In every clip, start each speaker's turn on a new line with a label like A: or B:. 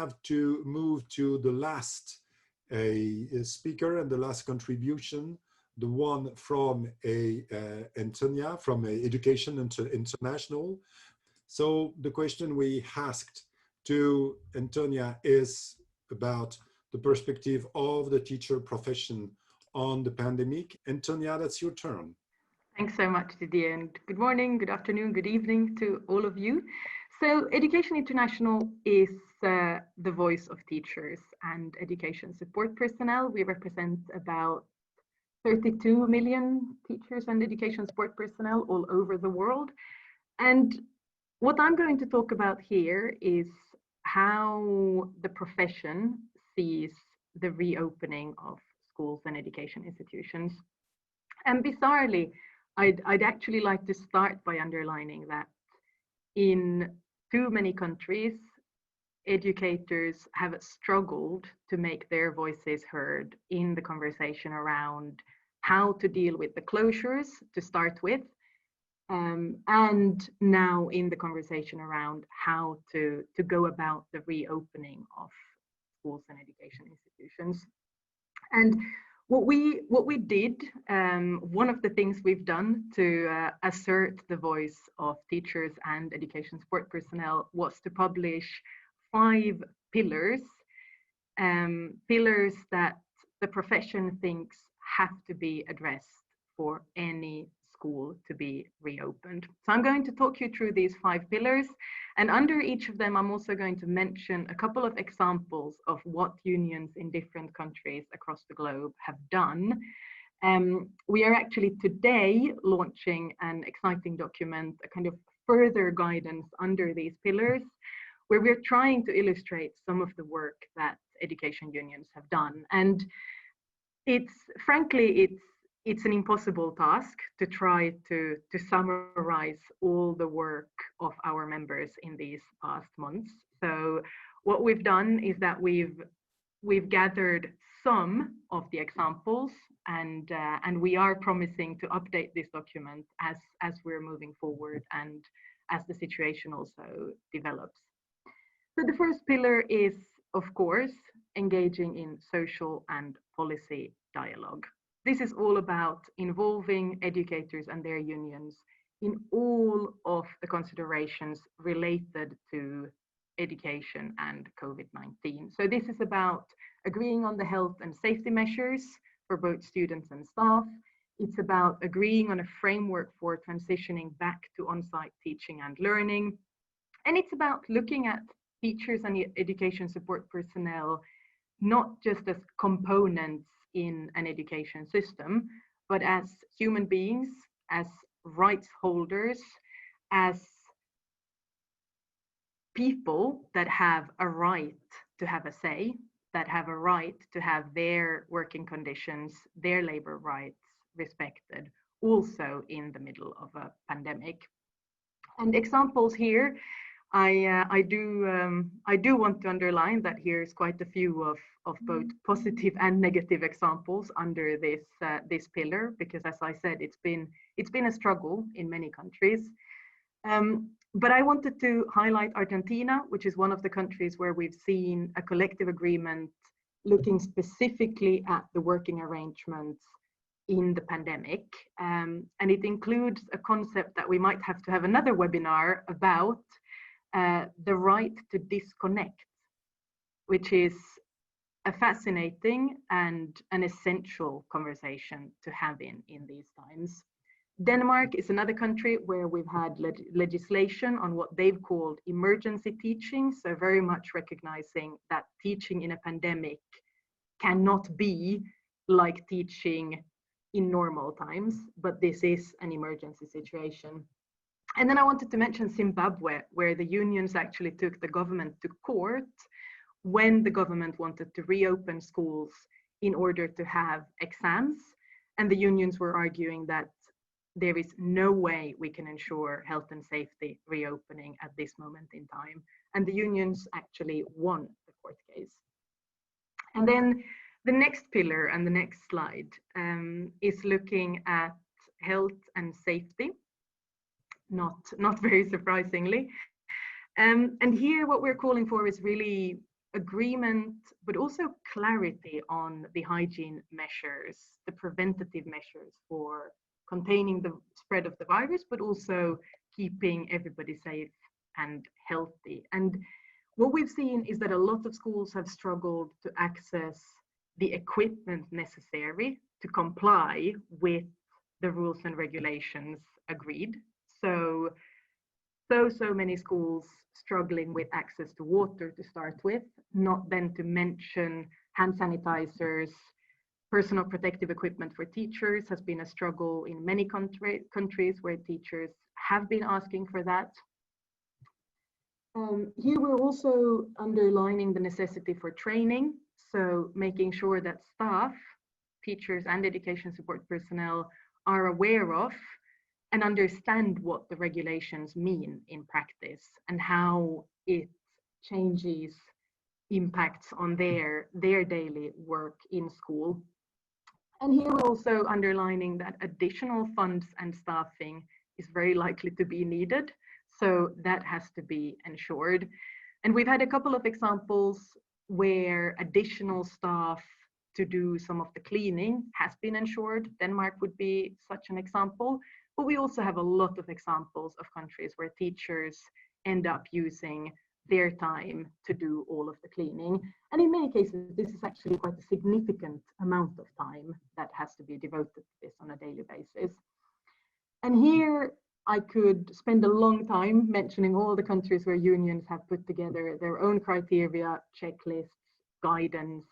A: have to move to the last speaker and the last contribution, the one from Antonia from Education International. So the question we asked to Antonia is about the perspective of the teacher profession on the pandemic. Antonia, that's your turn.
B: Thanks so much, Didier, and good morning, good afternoon, good evening to all of you. So Education International is the voice of teachers and education support personnel. We represent about 32 million teachers and education support personnel all over the world. And what I'm going to talk about here is how the profession sees the reopening of schools and education institutions. And bizarrely, I'd actually like to start by underlining that in too many countries, educators have struggled to make their voices heard in the conversation around how to deal with the closures to start with, and now in the conversation around how to go about the reopening of schools and education institutions. And what we did, one of the things we've done to assert the voice of teachers and education support personnel was to publish 5 pillars, pillars that the profession thinks have to be addressed for any school to be reopened. So I'm going to talk you through these 5 pillars, and under each of them I'm also going to mention a couple of examples of what unions in different countries across the globe have done. We are actually today launching an exciting document, a kind of further guidance under these pillars, where we're trying to illustrate some of the work that education unions have done. And frankly, it's an impossible task to try to summarize all the work of our members in these past months. So what we've done is that we've gathered some of the examples, and we are promising to update this document as we're moving forward and as the situation also develops. So the first pillar is, of course, engaging in social and policy dialogue. This is all about involving educators and their unions in all of the considerations related to education and COVID-19. So this is about agreeing on the health and safety measures for both students and staff. It's about agreeing on a framework for transitioning back to on-site teaching and learning. And it's about looking at teachers and education support personnel not just as components in an education system, but as human beings, as rights holders, as people that have a right to have a say, that have a right to have their working conditions, their labor rights respected, also in the middle of a pandemic. And examples here, I do want to underline that here's quite a few of both positive and negative examples under this pillar, because as I said, it's been a struggle in many countries. But I wanted to highlight Argentina, which is one of the countries where we've seen a collective agreement looking specifically at the working arrangements in the pandemic. And it includes a concept that we might have to have another webinar about, the right to disconnect, which is a fascinating and an essential conversation to have in these times. Denmark is another country where we've had legislation on what they've called emergency teaching, so very much recognizing that teaching in a pandemic cannot be like teaching in normal times, but this is an emergency situation. And then I wanted to mention Zimbabwe, where the unions actually took the government to court when the government wanted to reopen schools in order to have exams. And the unions were arguing that there is no way we can ensure health and safety reopening at this moment in time. And the unions actually won the court case. And then the next pillar and the next slide is looking at health and safety. Not very surprisingly. And here what we're calling for is really agreement, but also clarity on the hygiene measures, the preventative measures for containing the spread of the virus, but also keeping everybody safe and healthy. And what we've seen is that a lot of schools have struggled to access the equipment necessary to comply with the rules and regulations agreed. So many schools struggling with access to water to start with, not then to mention hand sanitizers, personal protective equipment for teachers has been a struggle in many countries where teachers have been asking for that. Here we're also underlining the necessity for training, so making sure that staff, teachers and education support personnel are aware of and understand what the regulations mean in practice and how it changes impacts on their daily work in school. And here we're also underlining that additional funds and staffing is very likely to be needed. So that has to be ensured. And we've had a couple of examples where additional staff to do some of the cleaning has been ensured. Denmark would be such an example. But we also have a lot of examples of countries where teachers end up using their time to do all of the cleaning. And in many cases, this is actually quite a significant amount of time that has to be devoted to this on a daily basis. And here I could spend a long time mentioning all the countries where unions have put together their own criteria, checklists, guidance.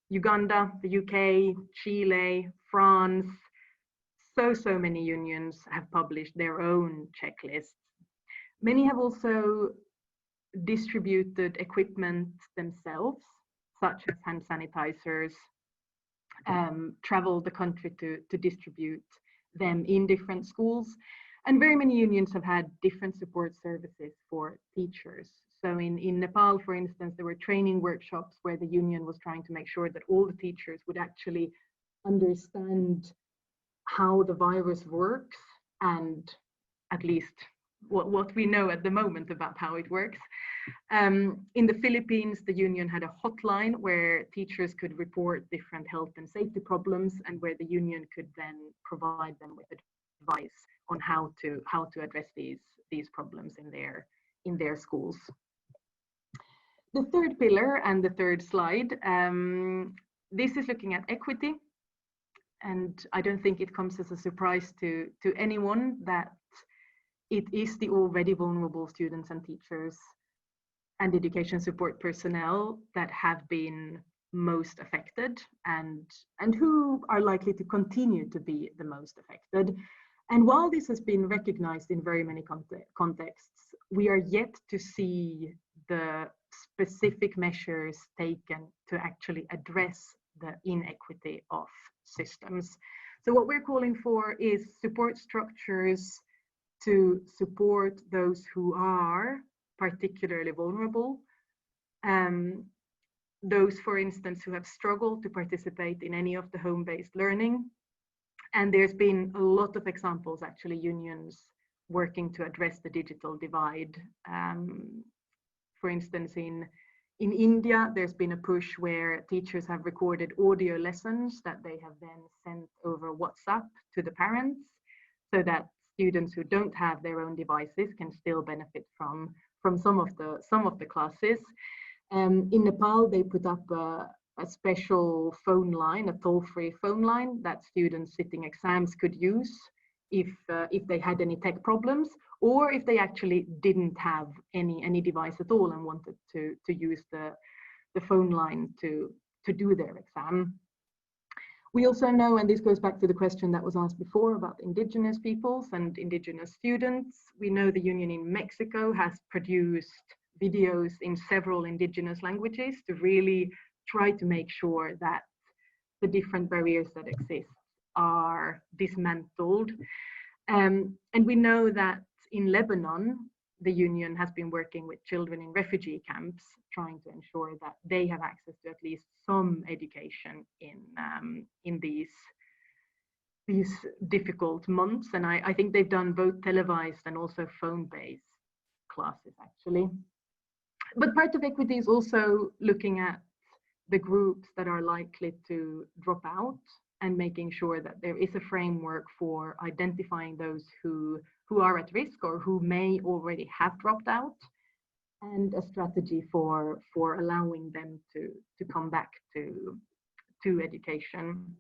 B: Uganda, the UK, Chile, France, so many unions have published their own checklists. Many have also distributed equipment themselves, such as hand sanitizers, traveled the country to distribute them in different schools. And very many unions have had different support services for teachers. So in Nepal, for instance, there were training workshops where the union was trying to make sure that all the teachers would actually understand how the virus works and at least what we know at the moment about how it works. In the Philippines, the union had a hotline where teachers could report different health and safety problems and where the union could then provide them with advice on how to address these problems in their schools. The third pillar and the third slide, this is looking at equity. And I don't think it comes as a surprise to anyone that it is the already vulnerable students and teachers and education support personnel that have been most affected and who are likely to continue to be the most affected. And while this has been recognized in very many contexts, we are yet to see the specific measures taken to actually address the inequity of systems. So what we're calling for is support structures to support those who are particularly vulnerable. Those, for instance, who have struggled to participate in any of the home-based learning. And there's been a lot of examples, actually, unions working to address the digital divide. For instance, in India, there's been a push where teachers have recorded audio lessons that they have then sent over WhatsApp to the parents so that students who don't have their own devices can still benefit from some of the classes. In Nepal, they put up a special phone line, a toll-free phone line that students sitting exams could use if they had any tech problems, or if they actually didn't have any device at all and wanted to use the phone line to do their exam. We also know, and this goes back to the question that was asked before about indigenous peoples and indigenous students, we know the union in Mexico has produced videos in several indigenous languages to really try to make sure that the different barriers that exist are dismantled. And we know that in Lebanon, the union has been working with children in refugee camps, trying to ensure that they have access to at least some education in these difficult months. And I think they've done both televised and also phone-based classes, actually. But part of equity is also looking at the groups that are likely to drop out and making sure that there is a framework for identifying those who are at risk or who may already have dropped out, and a strategy for allowing them to come back to education.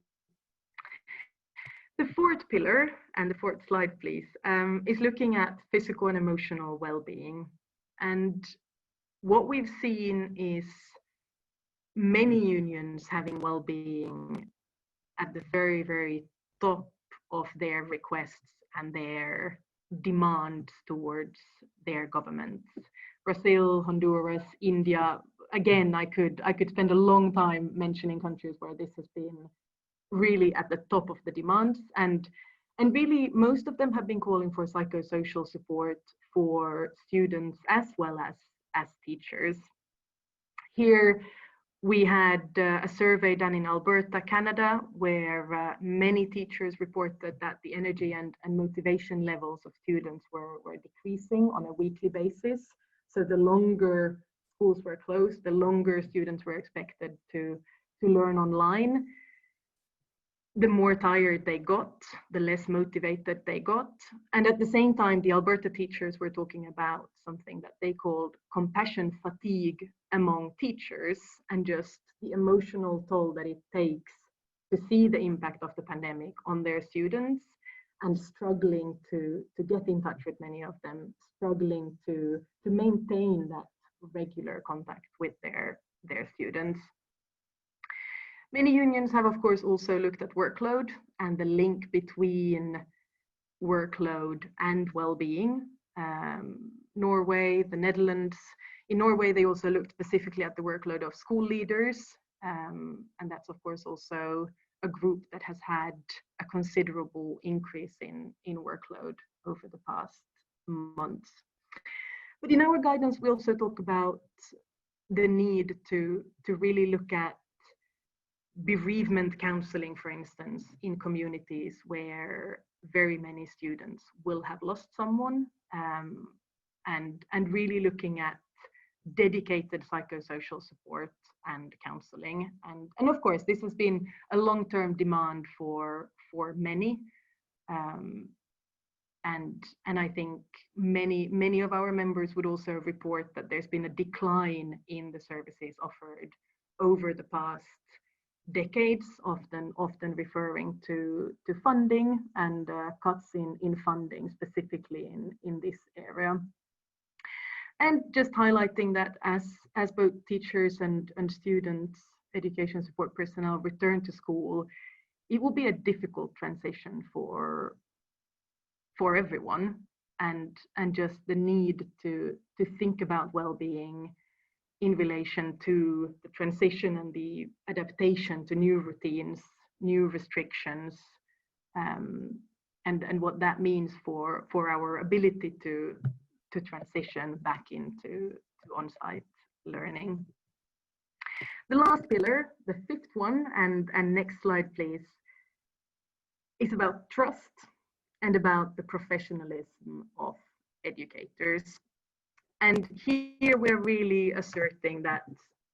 B: The fourth pillar, and the fourth slide please, is looking at physical and emotional well-being. And what we've seen is many unions having well-being at the very, very top of their requests and their demands towards their governments. Brazil, Honduras, India. Again, I could spend a long time mentioning countries where this has been really at the top of the demands, and really most of them have been calling for psychosocial support for students as well as teachers. Here we had a survey done in Alberta, Canada, where many teachers reported that the energy and motivation levels of students were decreasing on a weekly basis. So the longer schools were closed, the longer students were expected to learn online, the more tired they got, the less motivated they got. And at the same time, the Alberta teachers were talking about something that they called compassion fatigue among teachers, and just the emotional toll that it takes to see the impact of the pandemic on their students, and struggling to get in touch with many of them, struggling to maintain that regular contact with their students. Many unions have, of course, also looked at workload and the link between workload and well-being. Norway, the Netherlands. In Norway, they also looked specifically at the workload of school leaders. And that's, of course, also a group that has had a considerable increase in workload over the past months. But in our guidance, we also talk about the need to really look at bereavement counselling, for instance, in communities where very many students will have lost someone, and really looking at dedicated psychosocial support and counselling. And of course, this has been a long-term demand for many. And I think many of our members would also report that there's been a decline in the services offered over the past decades, often referring to funding and cuts in funding, specifically in this area. And just highlighting that as both teachers and students, education support personnel return to school, it will be a difficult transition for everyone, and just the need to think about well-being in relation to the transition and the adaptation to new routines, new restrictions, and what that means for our ability to transition back into on-site learning. The last pillar, the fifth one, and next slide please, is about trust and about the professionalism of educators. And here we're really asserting that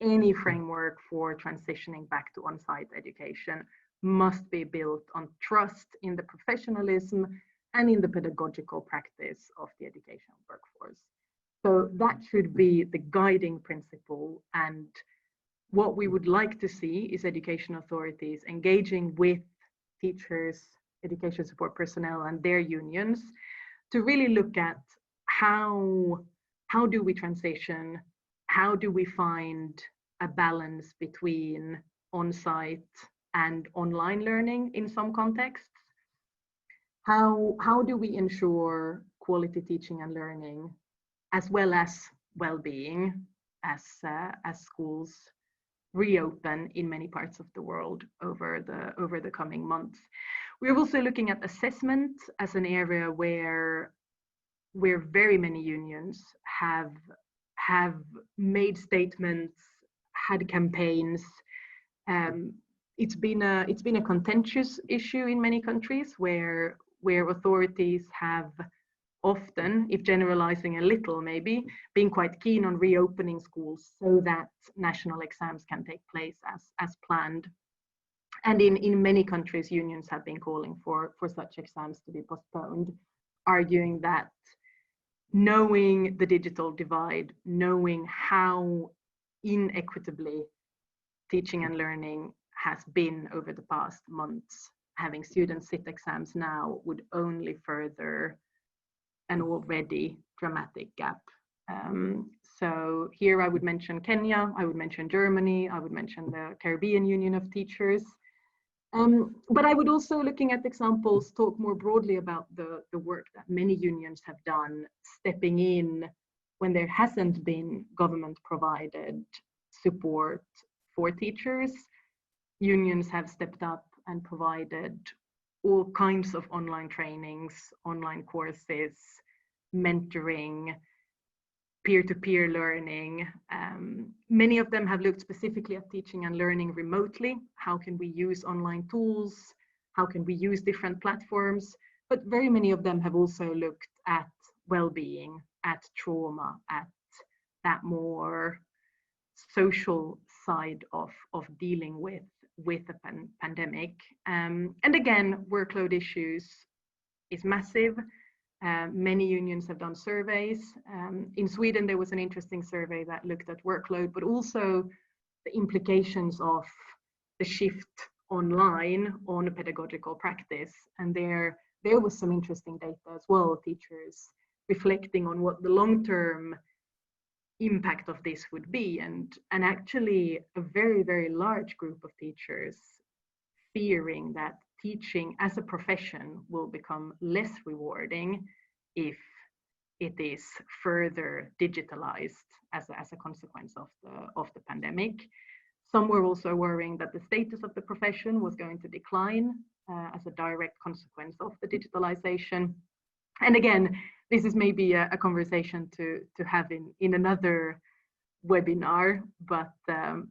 B: any framework for transitioning back to on-site education must be built on trust in the professionalism and in the pedagogical practice of the educational workforce. So that should be the guiding principle. And what we would like to see is education authorities engaging with teachers, education support personnel and their unions to really look at how do we transition, how do we find a balance between on-site and online learning in some contexts. How do we ensure quality teaching and learning, as well as well-being, as schools reopen in many parts of the world over the coming months. We're also looking at assessment as an area where very many unions have made statements, had campaigns. It's been a contentious issue in many countries where authorities have often, if generalizing a little maybe, being quite keen on reopening schools so that national exams can take place as planned. And in many countries, unions have been calling for such exams to be postponed, arguing that knowing the digital divide, knowing how inequitably teaching and learning has been over the past months, having students sit exams now would only further an already dramatic gap. So here I would mention Kenya, I would mention Germany, I would mention the Caribbean Union of Teachers. But I would also, looking at examples, talk more broadly about the work that many unions have done, stepping in when there hasn't been government provided support for teachers. Unions have stepped up and provided all kinds of online trainings, online courses, mentoring, peer-to-peer learning. Many of them have looked specifically at teaching and learning remotely. How can we use online tools? How can we use different platforms? But very many of them have also looked at well-being, at trauma, at that more social side of dealing with the pandemic. And again, workload issues is massive. Many unions have done surveys. In Sweden, there was an interesting survey that looked at workload, but also the implications of the shift online on a pedagogical practice. And there was some interesting data as well, teachers reflecting on what the long-term impact of this would be. And actually a very, very large group of teachers fearing that teaching as a profession will become less rewarding if it is further digitalized as a consequence of the pandemic. Some were also worrying that the status of the profession was going to decline as a direct consequence of the digitalization. And again, this is maybe a conversation to have in another webinar, but the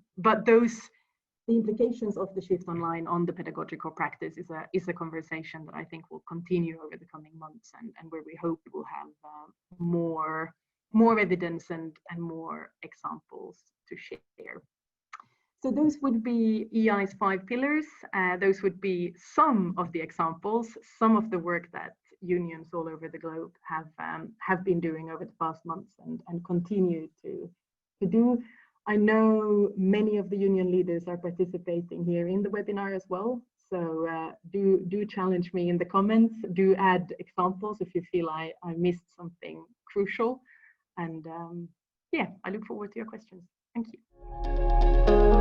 B: implications of the shift online on the pedagogical practice is a conversation that I think will continue over the coming months, and where we hope we'll have more evidence and more examples to share. So those would be EI's 5 pillars. Those would be some of the examples, some of the work that unions all over the globe have been doing over the past months and continue to do. I know many of the union leaders are participating here in the webinar as well. So do challenge me in the comments. Do add examples if you feel I missed something crucial. And yeah, I look forward to your questions. Thank you.